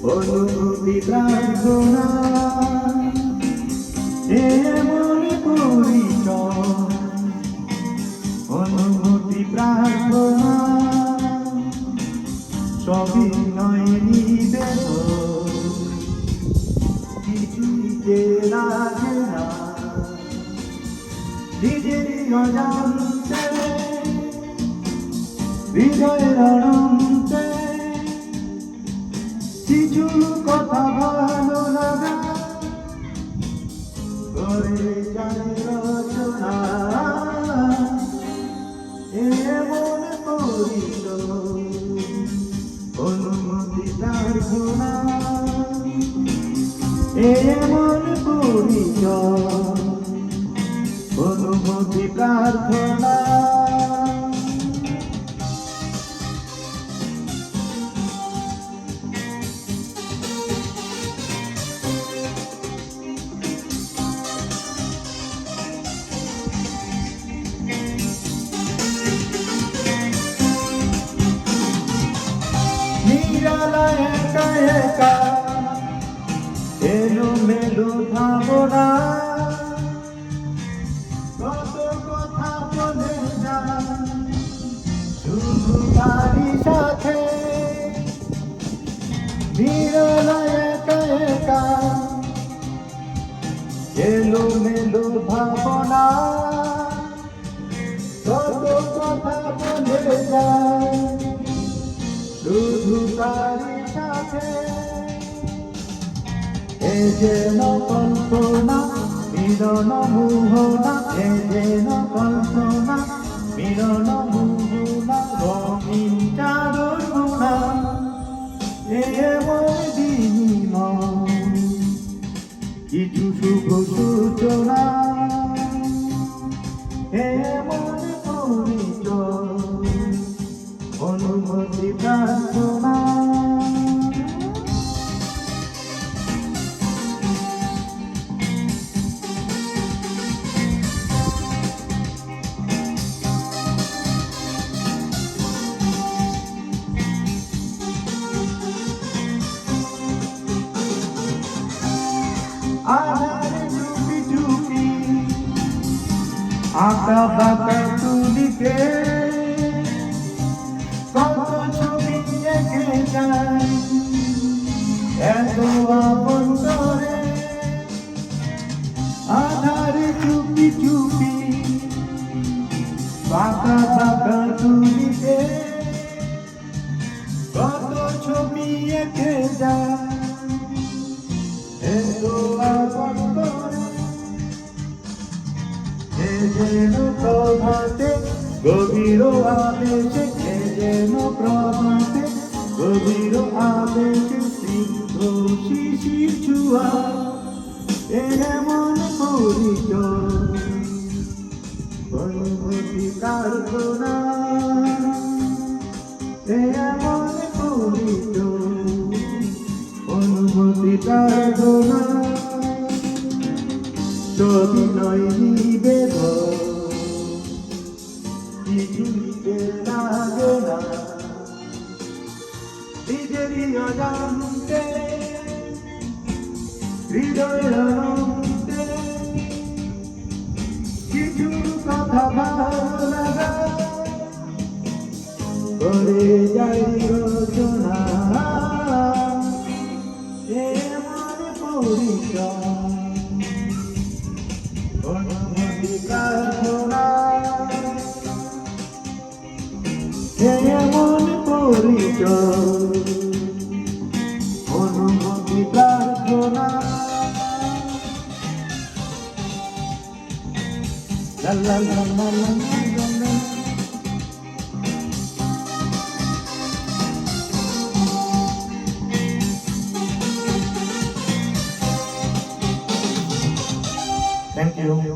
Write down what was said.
অনুভূতি প্রার্থনা এমন পরিচয় অনুভূতি প্রার্থনা সবই নয় নিবেদন কিছুতে লাগে না নিজেরই অজান্তে হৃদয়ের অনন্তে কিছু কথা ভালো লাগা করে যায় রচনা এমন পরিচয় অনুমতি প্রার্থনা এমন পরিচয় অনুমতি প্রার্থনা নিরালা একা একা এলোমেলো ভাবনা কত কথা বলে যায় শুধু তারই সাথে নিরালা একা একা এলোমেলো ভাবনা কত কথা বলে যায় শুধু তারই সাথে এ যেন কল্পনা মিলন মোহনা এ যেন কল্পনা মিলন মোহনা রঙিন চাদর মোনা এমন বিনিময় কিছু শুভ সূচনা এমন পরিচয় অনুমতি প্রার্থনা আধারে চুপি চুপি আঁকা বাঁকা তুলিকে কত ছবি এঁকে যায় এত আপন করে আধারে চুপি চুপি বাঁকা বাঁকা তুলিকে কত ছবি এঁকে যায় এত আপন করে এ যেন প্রভাতে গভীর আবেশে এ যেন প্রভাতে গভীর আবেশে স্নিগ্ধ শিশির ছোঁয়া এমন পরিচয় অনুভূতি প্রার্থনা এমন পরিচয় অনুভূতি প্রার্থনা ছবি নয় নিবেদন কিছুতে লাগে না নিজেরই অজান্তে হৃদয়ের অনন্তে কিছু কথা ভালো লাগা করে যাই রচনা এমন পরিচয় অনুভূতি প্রার্থনা এমন পরিচয় অনুভূতি প্রার্থনা লা লা লা লা লা লা Thank you.